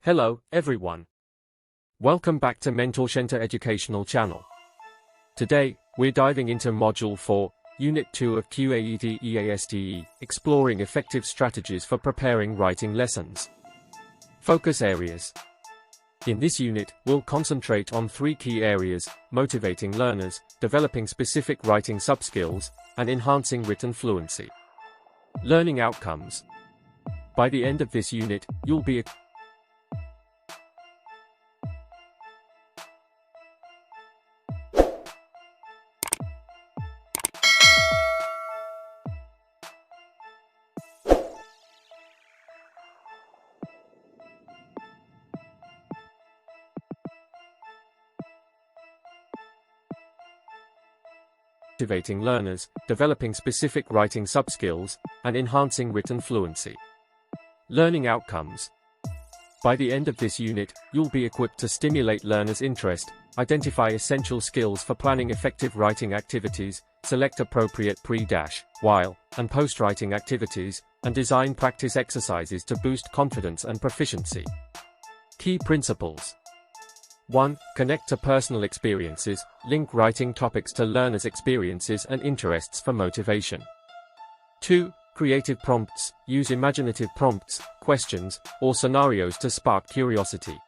Hello, everyone. Welcome back to Mentor Center Educational Channel. Today, we're diving into Module 4, Unit 2 of QAED EaSTE, exploring effective strategies for preparing writing lessons. Focus areas. In this unit, we'll concentrate on 3 key areas: motivating learners, developing specific writing subskills, and enhancing written fluency. Learning outcomes. By the end of this unit, you'll be motivating learners, developing specific writing subskills, and enhancing written fluency. Learning outcomes. By the end of this unit, you'll be equipped to stimulate learners' interest, identify essential skills for planning effective writing activities, select appropriate while, and post-writing activities, and design practice exercises to boost confidence and proficiency. Key principles. 1. Connect to personal experiences, link writing topics to learners' experiences and interests for motivation. 2. Creative prompts, use imaginative prompts, questions, or scenarios to spark curiosity.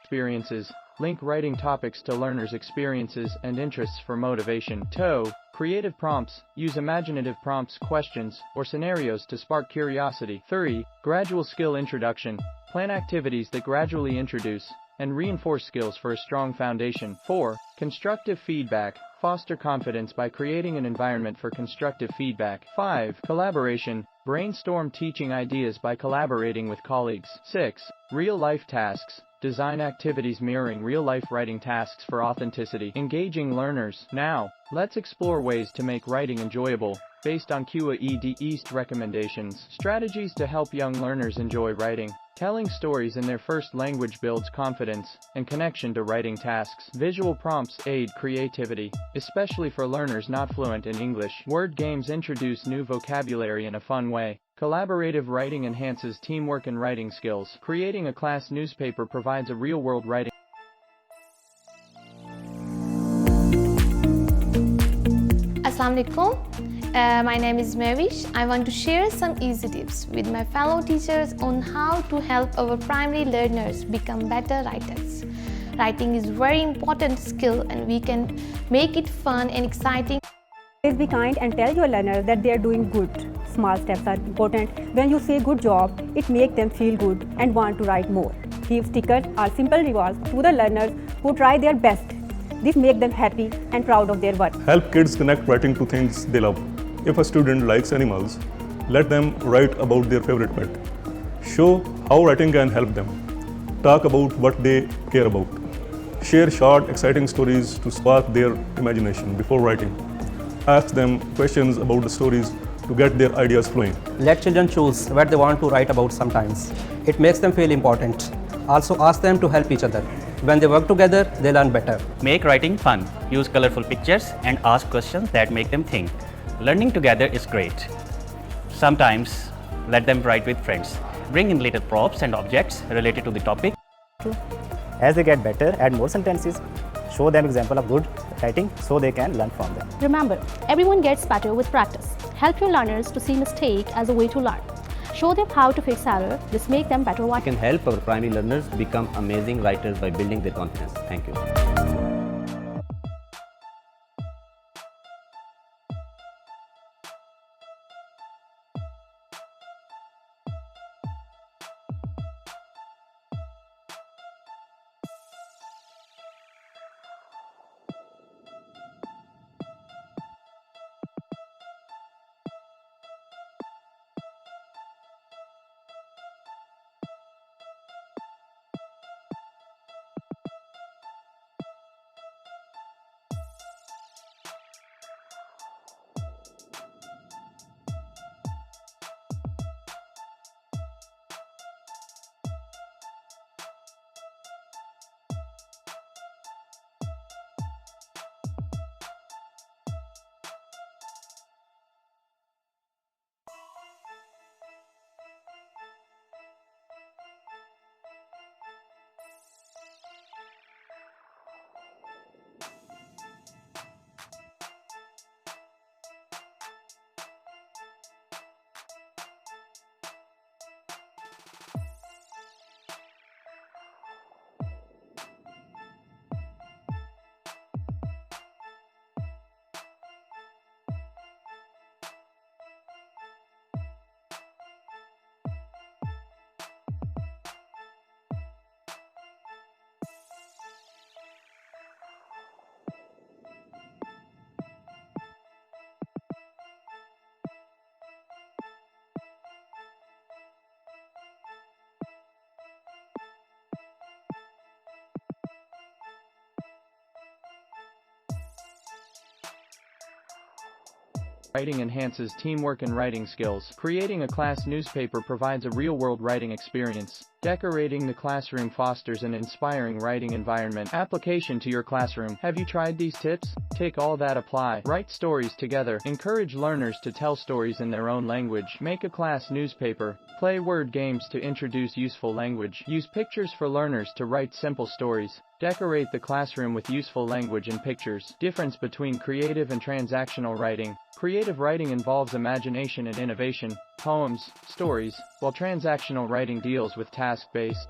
Experiences, link writing topics to learners' experiences and interests for motivation. 2. Creative prompts, use imaginative prompts, questions, or scenarios to spark curiosity. 3. Gradual skill introduction, plan activities that gradually introduce and reinforce skills for a strong foundation. 4. Constructive feedback, foster confidence by creating an environment for constructive feedback. 5. Collaboration, brainstorm teaching ideas by collaborating with colleagues. 6. Real-life tasks, design activities mirroring real-life writing tasks for authenticity. Engaging learners. Now, let's explore ways to make writing enjoyable, based on QAED EaSTE recommendations. Strategies to help young learners enjoy writing. Telling stories in their first language builds confidence and connection to writing tasks. Visual prompts aid creativity, especially for learners not fluent in English. Word games introduce new vocabulary in a fun way. Collaborative writing enhances teamwork and writing skills. Creating a class newspaper provides a real-world writing. Assalamu alaikum. My name is Mavish. I want to share some easy tips with my fellow teachers on how to help our primary learners become better writers. Writing is a very important skill and we can make it fun and exciting. Always be kind and tell your learners that they are doing good. Small steps are important. When you say good job, it makes them feel good and want to write more. Give stickers or simple rewards to the learners who try their best. This makes them happy and proud of their work. Help kids connect writing to things they love. If a student likes animals, let them write about their favorite pet. Show how writing can help them. Talk about what they care about. Share short, exciting stories to spark their imagination before writing. Ask them questions about the stories to get their ideas flowing. Let children choose what they want to write about sometimes. It makes them feel important. Also ask them to help each other. When they work together, they learn better. Make writing fun. Use colorful pictures and ask questions that make them think. Learning together is great. Sometimes, let them write with friends. Bring in little props and objects related to the topic. As they get better, add more sentences. Show them example of good writing so they can learn from them. Remember, everyone gets better with practice. Help your learners to see mistake as a way to learn. Show them how to fix error. This makes them better writers. We can help our primary learners become amazing writers by building their confidence. Thank you. Writing enhances teamwork and writing skills. Creating a class newspaper provides a real-world writing experience. Decorating the classroom fosters an inspiring writing environment. Application to your classroom. Have you tried these tips? Take all that, apply. Write stories together. Encourage learners to tell stories in their own language. Make a class newspaper. Play word games to introduce useful language. Use pictures for learners to write simple stories. Decorate the classroom with useful language and pictures. Difference between creative and transactional writing. Creative writing involves imagination and innovation, poems, stories, while transactional writing deals with task-based.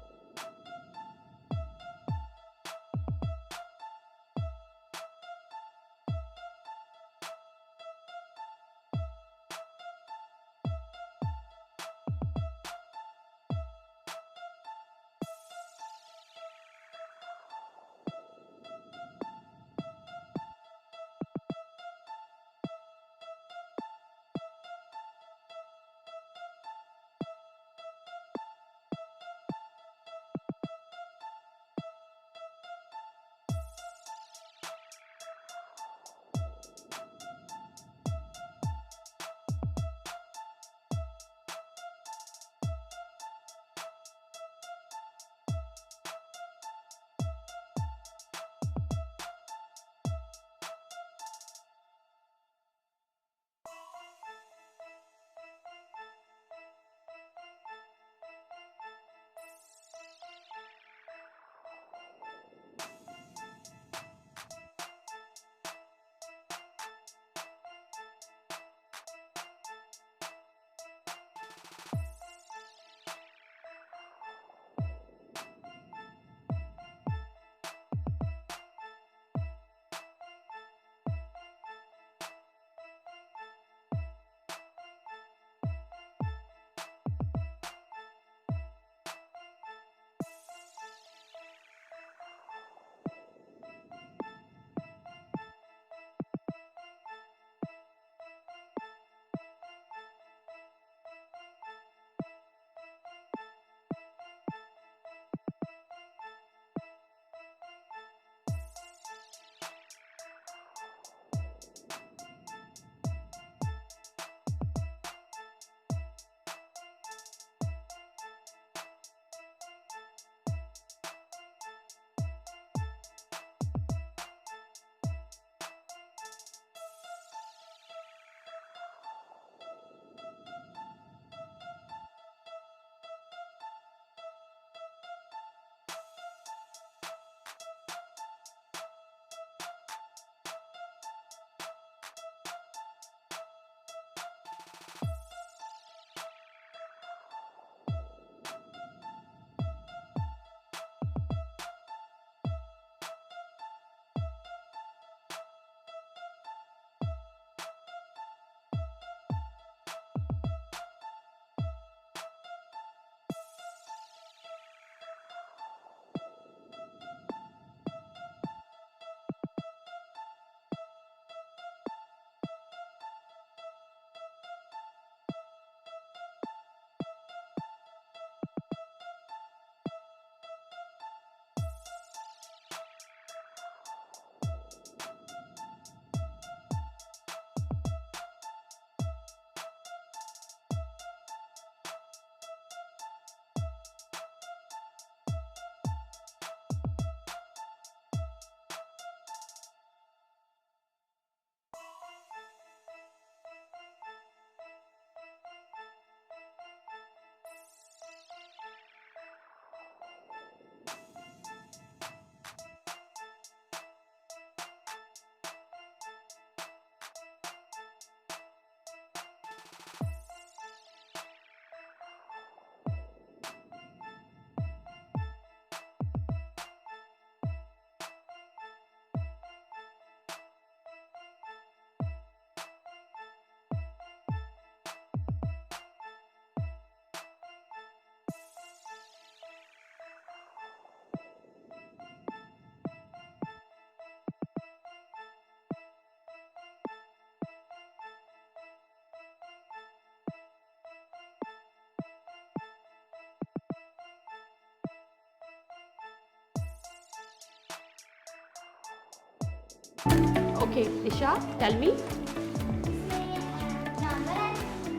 Okay, Isha, tell me.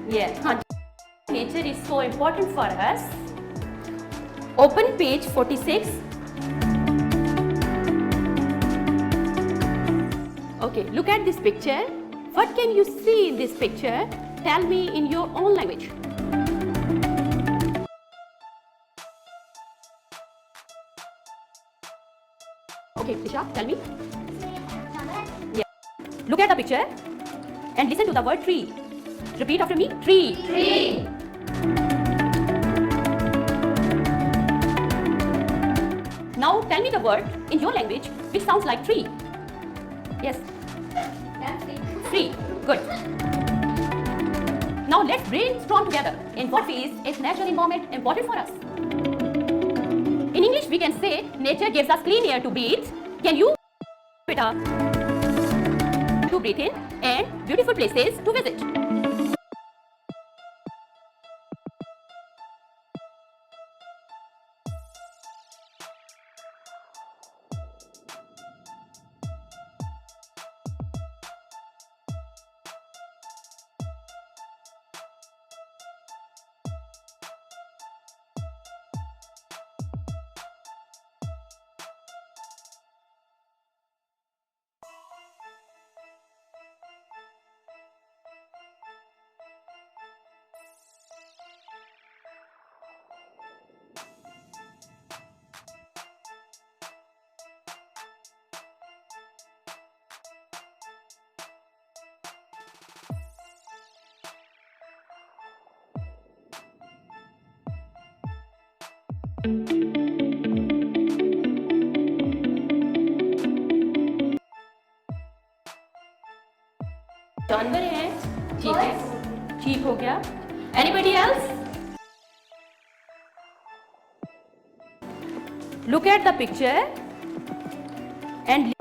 Yeah. Nature is so important for us. Open page 46. Okay, look at this picture. What can you see in this picture? Tell me in your own language. Okay, Tisha, tell me. Yeah. Look at the picture and listen to the word tree. Repeat after me. Tree. Tree. Now tell me the word in your language which sounds like tree. Yes. Tree. Good. Now let's brainstorm together. In what ways is natural environment important for us? In English we can say nature gives us clean air to breathe. Can you it up? To breathe in and beautiful places to visit. जानवर हैं ठीक है ठीक हो गया anybody else look at the picture and